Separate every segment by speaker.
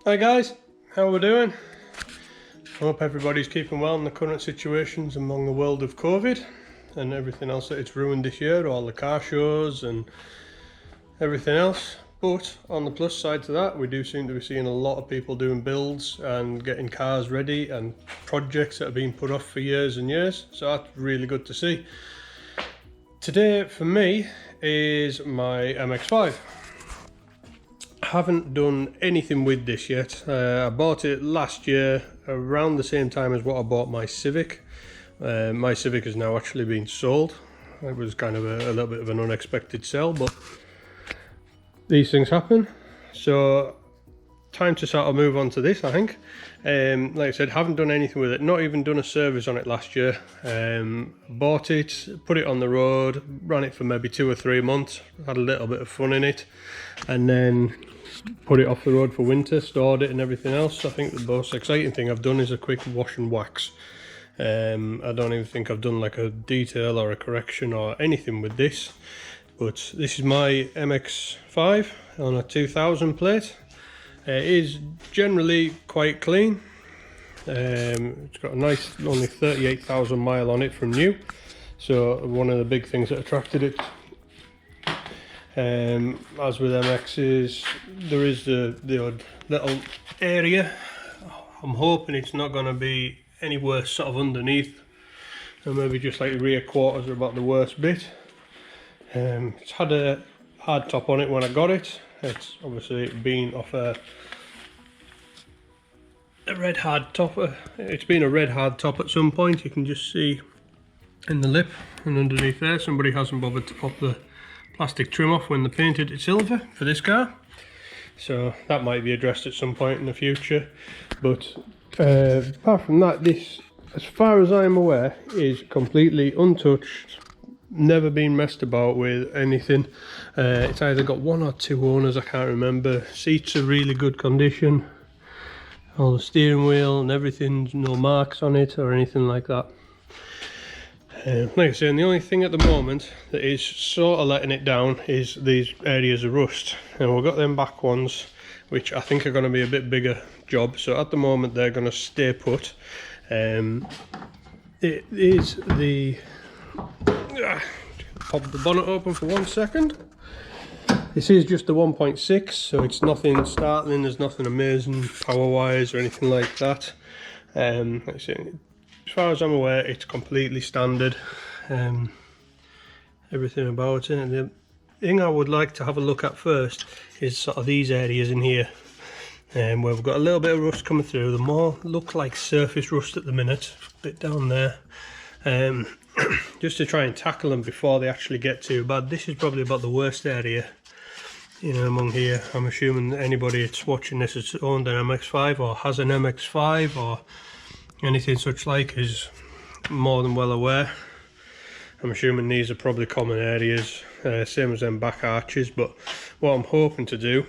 Speaker 1: Hi guys, how are we doing? I hope everybody's keeping well in the current situations among the world of COVID and everything else that it's ruined this year, all the car shows and everything else. But on the plus side to that, we do seem to be seeing a lot of people doing builds and getting cars ready and projects that have been put off for years and years, so that's really good to see. Today for me is my MX5. Haven't done anything with this yet. I bought it last year around the same time as what I bought my Civic. My Civic has now actually been sold. It was kind of a little bit of an unexpected sell, but these things happen. So time to sort of move on to this, I think. Like I said, haven't done anything with it, not even done a service on it last year. Bought it, put it on the road, ran it for maybe 2 or 3 months, had a little bit of fun in it, and then put it off the road for winter, stored it and everything else. I think the most exciting thing I've done is a quick wash and wax. I don't even think I've done like a detail or a correction or anything with this, but this is my MX5 on a 2000 plate. It is generally quite clean. It's got a nice, only 38,000 mile on it from new, so one of the big things that attracted it. As with MXs, there is the odd little area. I'm hoping it's not going to be any worse sort of underneath, and maybe just like the rear quarters are about the worst bit. It's had a hard top on it when I got it. It's obviously been off a red hard top. It's been a red hard top at some point. You can just see in the lip and underneath there somebody hasn't bothered to pop the plastic trim off when they painted it silver for this car, so that might be addressed at some point in the future. But apart from that, this, as far as I'm aware, is completely untouched, never been messed about with anything. It's either got 1 or 2 owners, I can't remember. Seats are really good condition, all the steering wheel and everything, no marks on it or anything like that. Like I say, and the only thing at the moment that is sort of letting it down is these areas of rust, and we've got them back ones which I think are going to be a bit bigger job, so at the moment they're going to stay put. It is the pop the bonnet open for 1 second. This is just the 1.6, so it's nothing startling, there's nothing amazing power wise or anything like that. Like I say, as far as I'm aware, it's completely standard. Everything about it. And the thing I would like to have a look at first is sort of these areas in here, where we've got a little bit of rust coming through. The more look like surface rust at the minute, a bit down there. Just to try and tackle them before they actually get too bad. This is probably about the worst area, you know, among here. I'm assuming that anybody that's watching this has owned an MX5 or has an MX5 or anything such like is more than well aware. I'm assuming these are probably common areas, same as them back arches, but what I'm hoping to do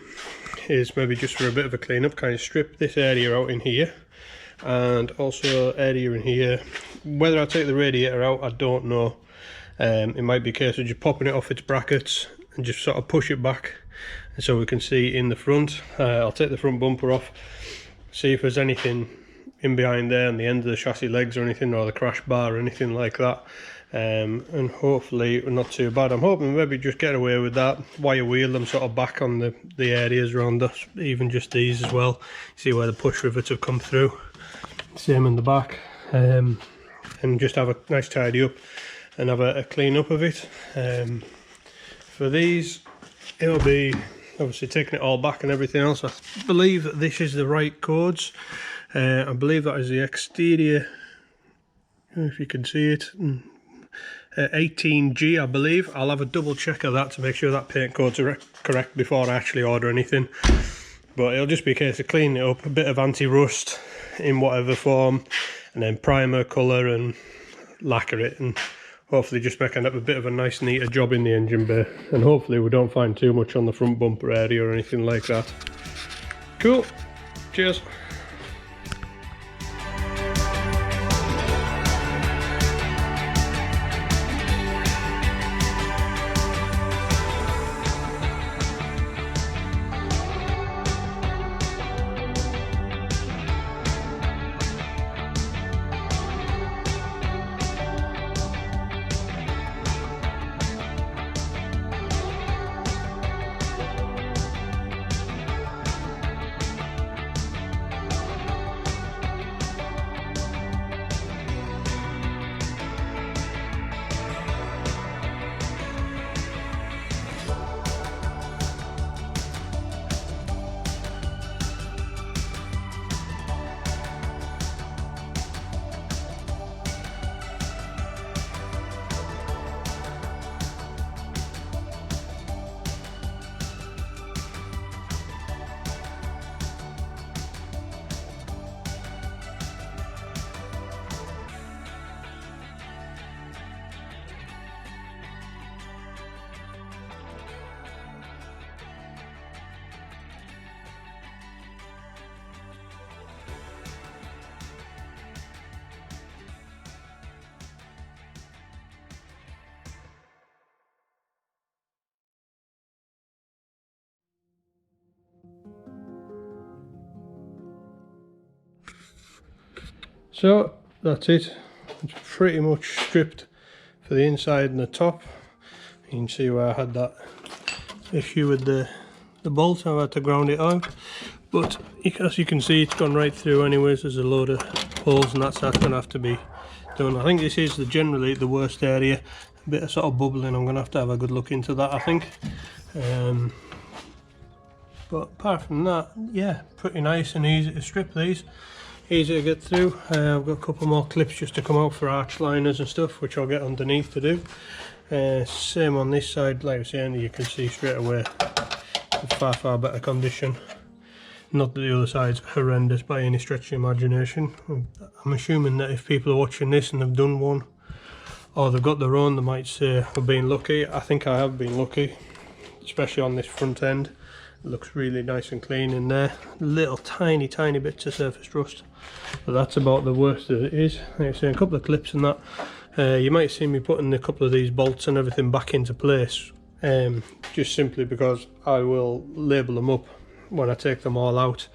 Speaker 1: is maybe just for a bit of a clean up, kind of strip this area out in here, and also area in here. Whether I take the radiator out, I don't know. It might be a case of just popping it off its brackets and just sort of push it back, and so we can see in the front. I'll take the front bumper off, see if there's anything in behind there on the end of the chassis legs or anything, or the crash bar or anything like that, and hopefully not too bad. I'm hoping maybe just get away with that, wire wheel them sort of back on the areas around us, even just these as well. See where the push rivets have come through, same in the back, and just have a nice tidy up and have a clean up of it. For these, it'll be obviously taking it all back and everything else. I believe that this is the right codes. I believe that is the exterior, if you can see it, 18G I believe. I'll have a double check of that to make sure that paint codes are correct before I actually order anything, but it'll just be a case of cleaning it up, a bit of anti-rust in whatever form, and then primer, colour and lacquer it, and hopefully just making up a bit of a nice neater job in the engine bay, and hopefully we don't find too much on the front bumper area or anything like that. Cool, cheers. So that's it. It's pretty much stripped for the inside and the top. You can see where I had that issue with the bolt. I had to ground it out, but as you can see, it's gone right through anyways. There's a load of holes and that's going to have to be done. I think this is generally the worst area. A bit of sort of bubbling. I'm going to have a good look into that, I think. But apart from that, yeah, pretty nice and easy to strip these. Easy to get through. I've got a couple more clips just to come out for arch liners and stuff, which I'll get underneath to do. Same on this side, like I was saying, you can see straight away it's far better condition. Not that the other side's horrendous by any stretch of imagination. I'm assuming that if people are watching this and they've done one, or they've got their own, they might say I've been lucky. I think I have been lucky, especially on this front end. It looks really nice and clean in there. Little tiny bits of surface rust, but that's about the worst that it is. Like I say, a couple of clips and that. You might see me putting a couple of these bolts and everything back into place, just simply because I will label them up when I take them all out.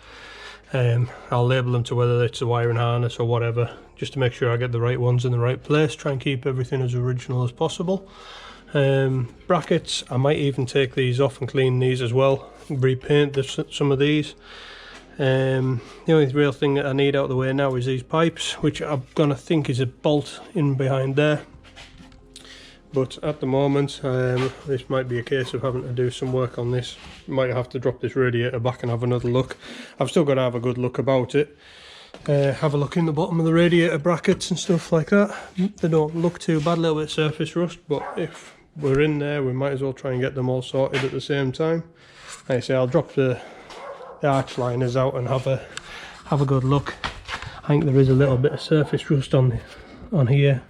Speaker 1: I'll label them to whether it's a wiring harness or whatever, just to make sure I get the right ones in the right place. Try and keep everything as original as possible. Brackets, I might even take these off and clean these as well, repaint some of these. The only real thing that I need out of the way now is these pipes, which I'm gonna think is a bolt in behind there, but at the moment this might be a case of having to do some work on this. Might have to drop this radiator back and have another look. I've still got to have a good look about it. Have a look in the bottom of the radiator brackets and stuff like that. They don't look too bad, a little bit of surface rust, but if we're in there, we might as well try and get them all sorted at the same time. Like I say, I'll drop the arch liners out and have a good look. I think there is a little bit of surface rust on here,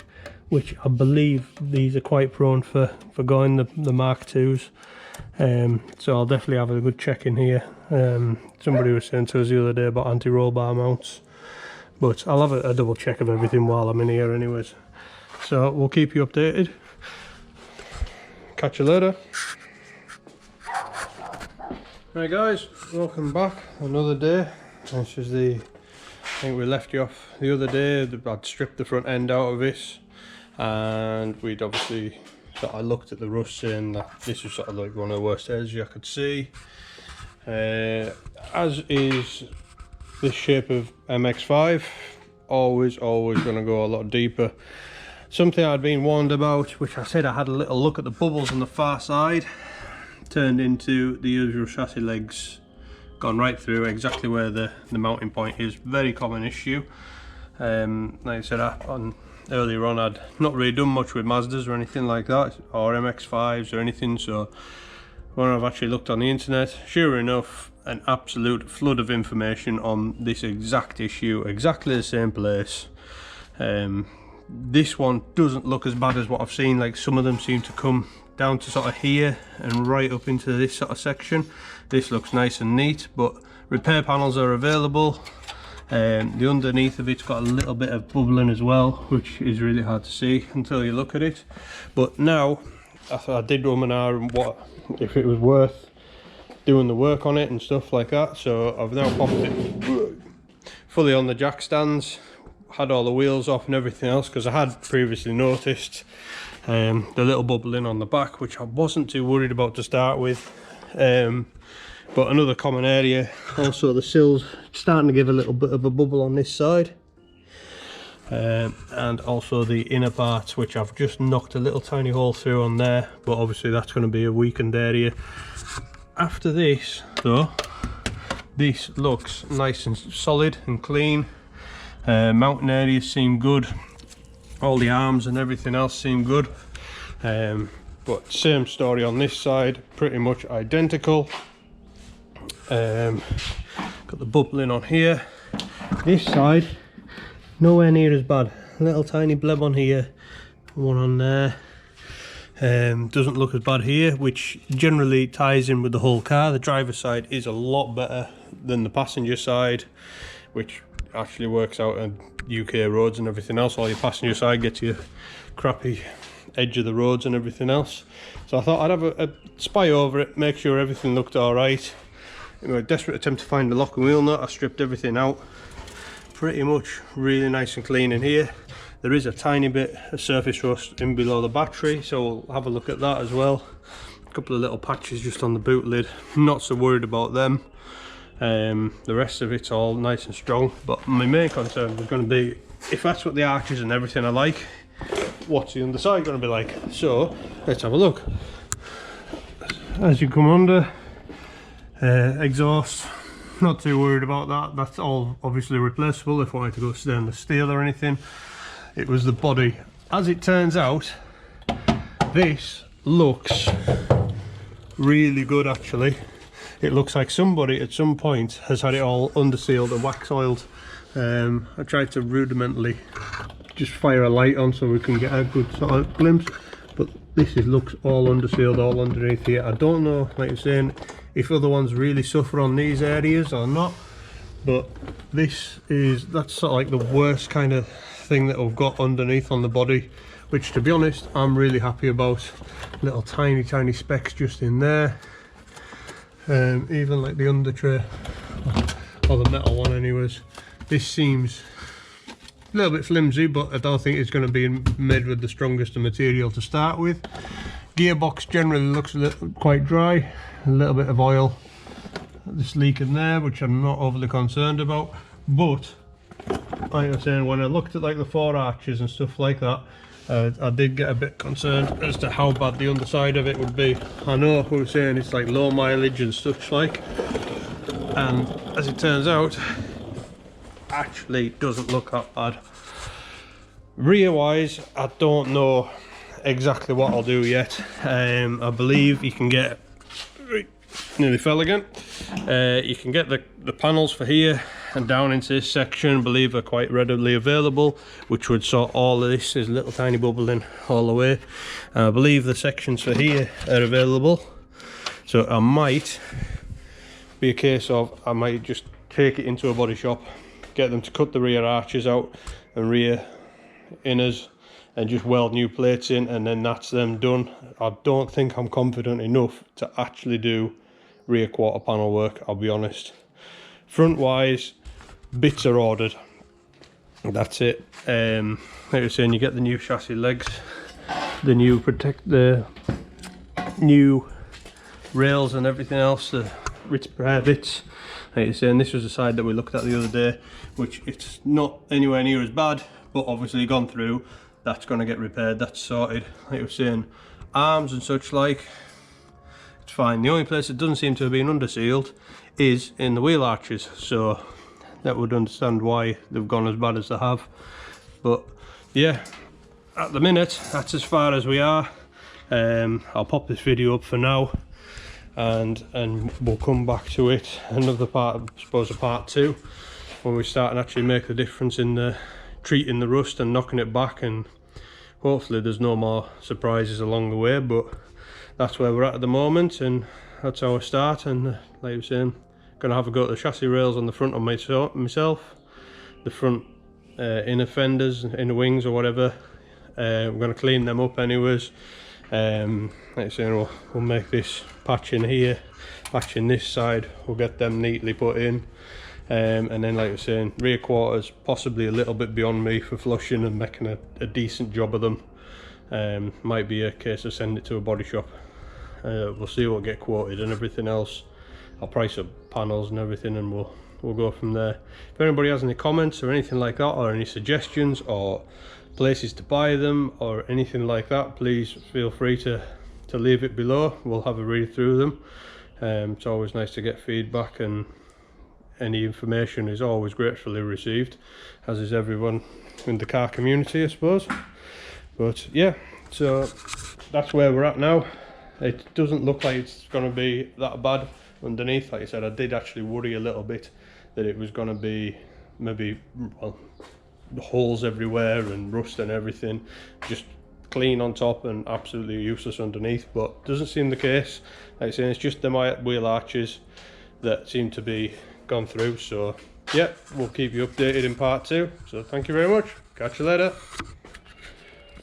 Speaker 1: which I believe these are quite prone for going the Mark IIs. So I'll definitely have a good check in here. Somebody was saying to us the other day about anti-roll bar mounts, but I'll have a double check of everything while I'm in here anyways. So we'll keep you updated. Catch you later. Right guys, welcome back. Another day. This is I think we left you off the other day. I'd stripped the front end out of this, and we'd obviously I looked at the rust saying that this was sort of like one of the worst edges I could see. As is this shape of MX5, always going to go a lot deeper. Something I'd been warned about, which I said I had a little look at the bubbles on the far side, turned into the usual chassis legs, gone right through exactly where the mounting point is. Very common issue. Like I said earlier on, I'd not really done much with Mazdas or anything like that, or MX5s or anything, so when I've actually looked on the internet, sure enough, an absolute flood of information on this exact issue, exactly the same place. This one doesn't look as bad as what I've seen. Like, some of them seem to come down to sort of here and right up into this sort of section. This looks nice and neat, but repair panels are available. The underneath of it's got a little bit of bubbling as well, which is really hard to see until you look at it. But now I did and and what if it was worth doing the work on it and stuff like that. So I've now popped it fully on the jack stands, had all the wheels off and everything else, because I had previously noticed the little bubbling on the back, which I wasn't too worried about to start with. But another common area, also the sills starting to give a little bit of a bubble on this side, and also the inner parts, which I've just knocked a little tiny hole through on there, but obviously that's going to be a weakened area. After this though, this looks nice and solid and clean. Mounting areas seem good, all the arms and everything else seem good, but same story on this side, pretty much identical. Got the bubbling on here. This side, nowhere near as bad. A little tiny bleb on here, one on there. Doesn't look as bad here, which generally ties in with the whole car. The driver's side is a lot better than the passenger side, which actually works out on UK roads and everything else. All your passenger side gets your crappy edge of the roads and everything else. So I thought I'd have a spy over it, make sure everything looked alright. In a desperate attempt to find the lock and wheel nut, I stripped everything out, pretty much really nice and clean in here. There is a tiny bit of surface rust in below the battery, so we'll have a look at that as well. A couple of little patches just on the boot lid, not so worried about them. The rest of it's all nice and strong, but my main concern was going to be, if that's what the arches and everything are like, what's the underside going to be like? So let's have a look. As you come under, exhaust, not too worried about that. That's all obviously replaceable if I wanted to go stainless steel or anything. It was the body. As it turns out, this looks really good actually. It looks like somebody at some point has had it all undersealed and wax oiled. I tried to rudimentally just fire a light on so we can get a good sort of glimpse, but this looks all undersealed, all underneath here. I don't know, like you're saying, if other ones really suffer on these areas or not, but that's sort of like the worst kind of thing that I've got underneath on the body, which to be honest I'm really happy about. Little tiny specks just in there, even like the under tray, or the metal one anyways. This seems a little bit flimsy, but I don't think it's going to be made with the strongest of material to start with. Gearbox generally looks quite dry, a little bit of oil just leaking there, which I'm not overly concerned about. But like I was saying, when I looked at like the 4 arches and stuff like that, I did get a bit concerned as to how bad the underside of it would be. I know who was saying it's like low mileage and such like, and as it turns out, actually doesn't look that bad. Rear wise, I don't know exactly what I'll do yet. I believe you can get, nearly fell again, you can get the panels for here and down into this section, I believe are quite readily available, which would sort all of this. There's a little tiny bubbling all the way. I believe the sections for here are available, so I might be a case of I might just take it into a body shop, get them to cut the rear arches out and rear inners and just weld new plates in, and then that's them done. I don't think I'm confident enough to actually do rear quarter panel work, I'll be honest. Front wise, bits are ordered, that's it. Like I was saying, you get the new chassis legs, the new new rails and everything else, the repair bits. Like you're saying, this was the side that we looked at the other day, which it's not anywhere near as bad, but obviously gone through. That's going to get repaired, that's sorted. Like you were saying, arms and such like, it's fine. The only place it doesn't seem to have been undersealed is in the wheel arches, so that would understand why they've gone as bad as they have. But yeah, at the minute that's as far as we are. I'll pop this video up for now, and we'll come back to it another part, I suppose a part 2, when we start and actually make the difference in the treating the rust and knocking it back, and hopefully there's no more surprises along the way. But that's where we're at the moment, and that's how I start. And like I was saying, gonna have a go at the chassis rails on the front of myself, the front inner fenders, inner wings or whatever. I'm gonna clean them up anyways. Like I saying, we'll make this patch in here, patch in this side, we'll get them neatly put in. And then like I was saying, rear quarters possibly a little bit beyond me for flushing and making a decent job of them. Might be a case of sending it to a body shop. We'll see what get quoted and everything else. I'll price up panels and everything, and we'll go from there. If anybody has any comments or anything like that, or any suggestions or places to buy them or anything like that, please feel free to leave it below. We'll have a read through them. It's always nice to get feedback, and any information is always gratefully received, as is everyone in the car community, I suppose. But yeah, so that's where we're at now. It doesn't look like it's going to be that bad underneath. Like I said, I did actually worry a little bit that it was going to be maybe, well, holes everywhere and rust and everything, just clean on top and absolutely useless underneath, but doesn't seem the case. Like I said, it's just the wheel arches that seem to be gone through. So yeah, we'll keep you updated in part 2. So thank you very much, catch you later.